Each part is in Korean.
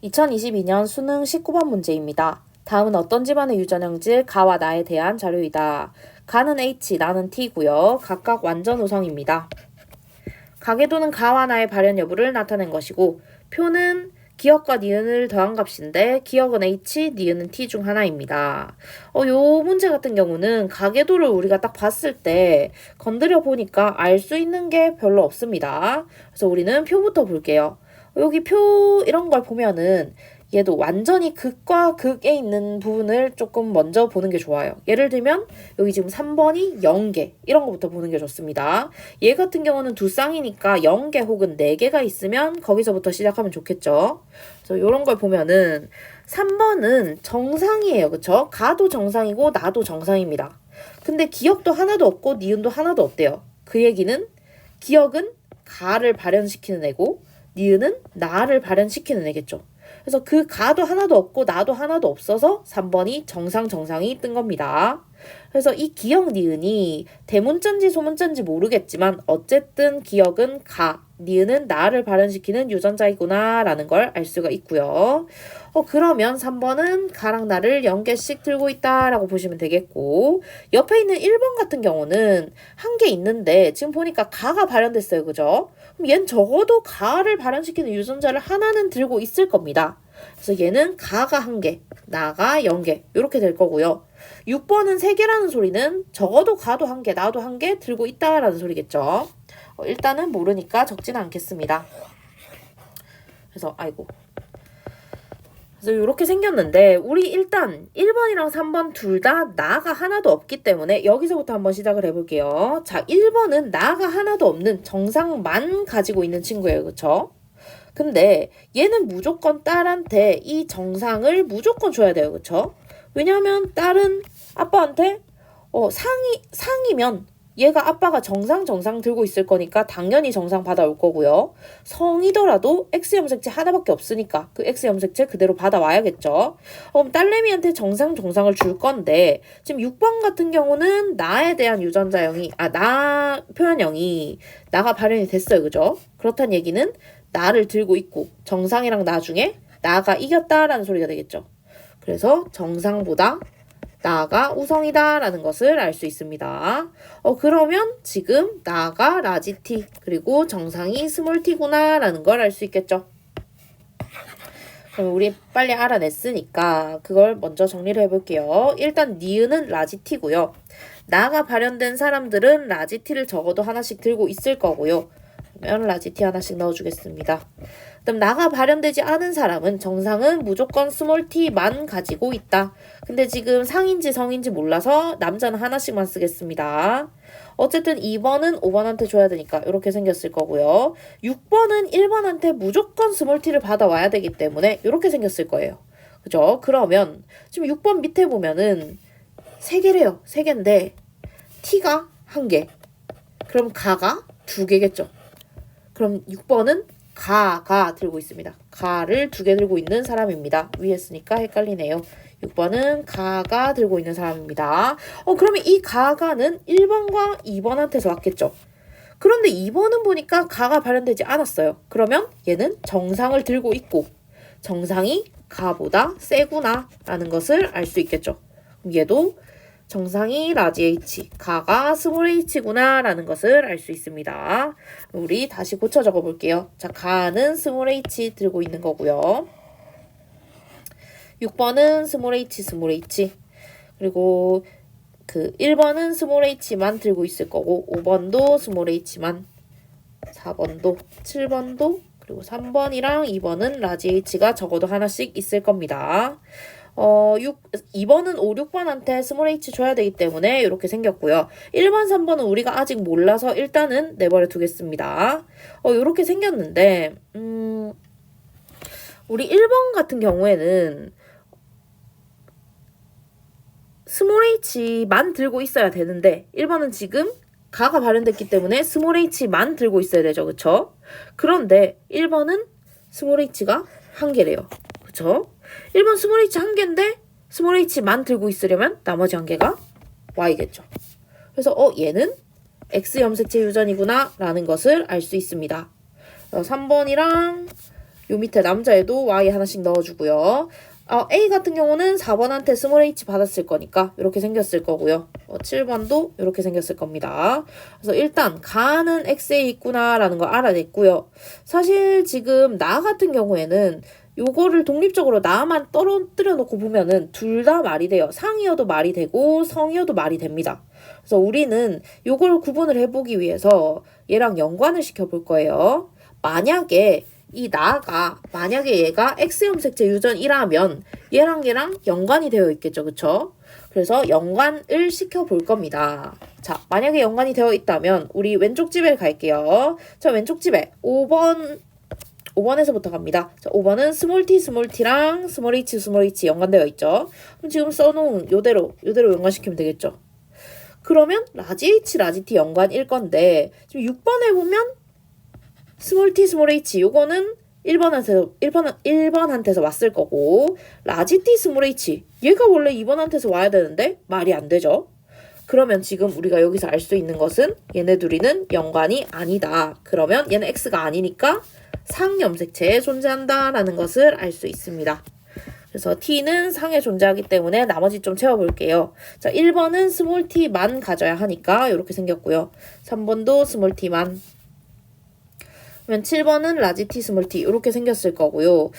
2022년 수능 19번 문제입니다. 다음은 어떤 집안의 유전형질 가와 나에 대한 자료이다. 가는 H, 나는 T고요. 각각 완전 우성입니다. 가계도는 가와 나의 발현 여부를 나타낸 것이고 표는 기억과 니은을 더한 값인데 기억은 H, 니은은 T 중 하나입니다. 요 문제 같은 경우는 가계도를 우리가 딱 봤을 때 건드려 보니까 알 수 있는 게 별로 없습니다. 그래서 우리는 표부터 볼게요. 여기 표 이런 걸 보면은 얘도 완전히 극과 극에 있는 부분을 조금 먼저 보는 게 좋아요. 예를 들면 여기 지금 3번이 0개 이런 거부터 보는 게 좋습니다. 얘 같은 경우는 두 쌍이니까 0개 혹은 4개가 있으면 거기서부터 시작하면 좋겠죠. 그래서 이런 걸 보면은 3번은 정상이에요. 그쵸? 가도 정상이고 나도 정상입니다. 근데 기억도 하나도 없고 니은도 하나도 없대요. 그 얘기는 기억은 가를 발현시키는 애고 니은은 나를 발현시키는 애겠죠. 그래서 그 가도 하나도 없고 나도 하나도 없어서 3번이 정상이 뜬 겁니다. 그래서 이 기억 니은이 대문자인지 소문자인지 모르겠지만 어쨌든 기억은 가, 니은은 나를 발현시키는 유전자이구나 라는 걸 알 수가 있고요. 그러면 3번은 가랑 나를 0개씩 들고 있다라고 보시면 되겠고 옆에 있는 1번 같은 경우는 한 개 있는데 지금 보니까 가가 발현됐어요. 그죠? 그럼 얘는 적어도 가를 발현시키는 유전자를 하나는 들고 있을 겁니다. 그래서 얘는 가가 1개, 나가 0개 이렇게 될 거고요. 6번은 3개라는 소리는 적어도 가도 1개, 나도 1개 들고 있다라는 소리겠죠. 일단은 모르니까 적지는 않겠습니다. 그래서 그래서 이렇게 생겼는데 우리 일단 1번이랑 3번 둘 다 나가 하나도 없기 때문에 여기서부터 한번 시작을 해볼게요. 자, 1번은 나가 하나도 없는 정상만 가지고 있는 친구예요. 그쵸? 근데 얘는 무조건 딸한테 이 정상을 무조건 줘야 돼요. 그쵸? 왜냐하면 딸은 아빠한테 상이면 얘가 아빠가 정상 들고 있을 거니까 당연히 정상 받아올 거고요. 성이더라도 X염색체 하나밖에 없으니까 그 X염색체 그대로 받아와야겠죠. 그럼 딸내미한테 정상을 줄 건데 지금 6번 같은 경우는 나에 대한 유전자형이 나 표현형이 나가 발현이 됐어요. 그죠? 그렇다는 얘기는 나를 들고 있고 정상이랑 나 중에 나가 이겼다라는 소리가 되겠죠. 그래서 정상보다 나가 우성이다 라는 것을 알 수 있습니다. 그러면 지금 나가 라지 t 그리고 정상이 스몰 t구나 라는 걸 알 수 있겠죠. 그럼 우리 빨리 알아냈으니까 그걸 먼저 정리를 해볼게요. 일단 니은은 라지 t고요. 나가 발현된 사람들은 라지 t를 적어도 하나씩 들고 있을 거고요. 그러면 라지 t 하나씩 넣어주겠습니다. 그럼 나가 발현되지 않은 사람은 정상은 무조건 스몰 t만 가지고 있다. 근데 지금 상인지 성인지 몰라서 남자는 하나씩만 쓰겠습니다. 어쨌든 2번은 5번한테 줘야 되니까 이렇게 생겼을 거고요. 6번은 1번한테 무조건 스몰 t를 받아와야 되기 때문에 이렇게 생겼을 거예요. 그죠? 그러면 지금 6번 밑에 보면은 3개래요. 3개인데 t가 1개. 그럼 가가 2개겠죠. 그럼 6번은 가가 들고 있습니다. 가를 2개 들고 있는 사람입니다. 위에 쓰니까 헷갈리네요. 6번은 가가 들고 있는 사람입니다. 그러면 이 가가는 1번과 2번한테서 왔겠죠. 그런데 2번은 보니까 가가 발현되지 않았어요. 그러면 얘는 정상을 들고 있고 정상이 가보다 세구나 라는 것을 알 수 있겠죠. 그럼 얘도 정상이 라지 h, 가가 스몰 h구나 라는 것을 알 수 있습니다. 우리 다시 고쳐 적어볼게요. 자, 가는 스몰 h 들고 있는 거고요. 6번은 스몰 h. 그리고 1번은 스몰 h만 들고 있을 거고 5번도 스몰 h만 4번도 7번도 그리고 3번이랑 2번은 라지 h가 적어도 하나씩 있을 겁니다. 2번은 5, 6번한테 스몰 h 줘야 되기 때문에 이렇게 생겼고요. 1번, 3번은 우리가 아직 몰라서 일단은 내버려 두겠습니다. 이렇게 생겼는데 우리 1번 같은 경우에는 스몰 h만 들고 있어야 되는데 1번은 지금 가가 발현됐기 때문에 스몰 h만 들고 있어야 되죠. 그쵸? 그런데 1번은 스몰 h가 1개래요. 그쵸? 1번 스몰 h 1개인데 스몰 h만 들고 있으려면 나머지 1개가 y겠죠. 그래서 얘는 X 염색체 유전이구나 라는 것을 알 수 있습니다. 3번이랑 요 밑에 남자애도 y 하나씩 넣어주고요. A 같은 경우는 4번한테 스몰 h 받았을 거니까 이렇게 생겼을 거고요. 7번도 이렇게 생겼을 겁니다. 그래서 일단 가는 x에 있구나 라는 걸 알아냈고요. 사실 지금 나 같은 경우에는 요거를 독립적으로 나만 떨어뜨려 놓고 보면은 둘 다 말이 돼요. 상이어도 말이 되고 성이어도 말이 됩니다. 그래서 우리는 요걸 구분을 해보기 위해서 얘랑 연관을 시켜볼 거예요. 만약에 이 나가 만약에 얘가 X염색체 유전이라면 얘랑 연관이 되어 있겠죠. 그쵸? 그래서 연관을 시켜볼 겁니다. 자, 만약에 연관이 되어 있다면 우리 왼쪽 집에 갈게요. 자, 왼쪽 집에 5번에서부터 갑니다. 자, 5번은 스몰 t랑 스몰 h 연관되어 있죠. 그럼 지금 써놓은 요대로 연관시키면 되겠죠. 그러면 라지 h, 라지 t 연관일 건데 지금 6번에 보면 스몰 t, 스몰 h 요거는 1번한테서 왔을 거고 라지 t, 스몰 h 얘가 원래 2번한테서 와야 되는데 말이 안 되죠. 그러면 지금 우리가 여기서 알 수 있는 것은 얘네 둘이는 연관이 아니다. 그러면 얘는 x가 아니니까 상염색체에 존재한다라는 것을 알 수 있습니다. 그래서 t는 상에 존재하기 때문에 나머지 좀 채워볼게요. 자, 1번은 스몰 t만 가져야 하니까 이렇게 생겼고요. 3번도 스몰 t만. 그러면 7번은 라지 t, 스몰 t 이렇게 생겼을 거고요.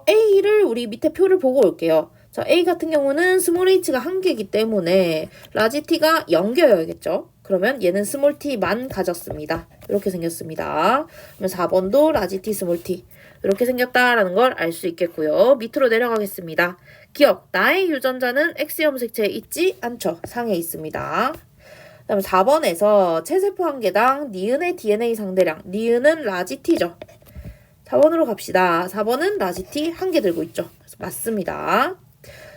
A를 우리 밑에 표를 보고 올게요. 자, A 같은 경우는 스몰 h가 1개이기 때문에 라지 t가 0개여야겠죠. 그러면 얘는 스몰 t만 가졌습니다. 이렇게 생겼습니다. 그러면 4번도 라지 t, 스몰 t 이렇게 생겼다라는 걸 알 수 있겠고요. 밑으로 내려가겠습니다. 기억, 나의 유전자는 X염색체에 있지 않죠. 상에 있습니다. 그 다음에 4번에서 체세포 한 개당 니은의 DNA 상대량, 니은은 라지 t죠. 4번으로 갑시다. 4번은 라지 t 1개 들고 있죠. 그래서 맞습니다.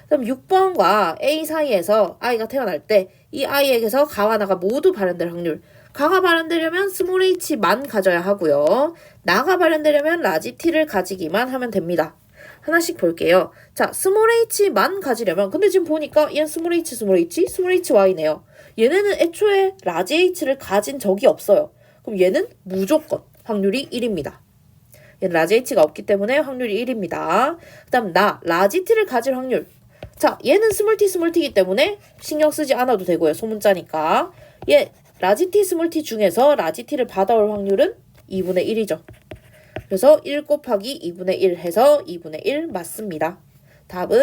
그럼 6번과 A 사이에서 아이가 태어날 때 이 아이에게서 가와 나가 모두 발현될 확률. 가가 발현되려면 스몰 h만 가져야 하고요. 나가 발현되려면 라지 t를 가지기만 하면 됩니다. 하나씩 볼게요. 자, 스몰 h만 가지려면 근데 지금 보니까 얘는 스몰 hy네요. 얘네는 애초에 라지 h를 가진 적이 없어요. 그럼 얘는 무조건 확률이 1입니다. 얘는 라지 h가 없기 때문에 확률이 1입니다. 그 다음 라지 t를 가질 확률. 자, 얘는 스몰 t이기 때문에 신경 쓰지 않아도 되고요. 소문자니까. 얘 라지 t, 스몰 t 중에서 라지 t를 받아올 확률은 2분의 1이죠. 그래서 1 곱하기 2분의 1 해서 2분의 1 맞습니다. 답은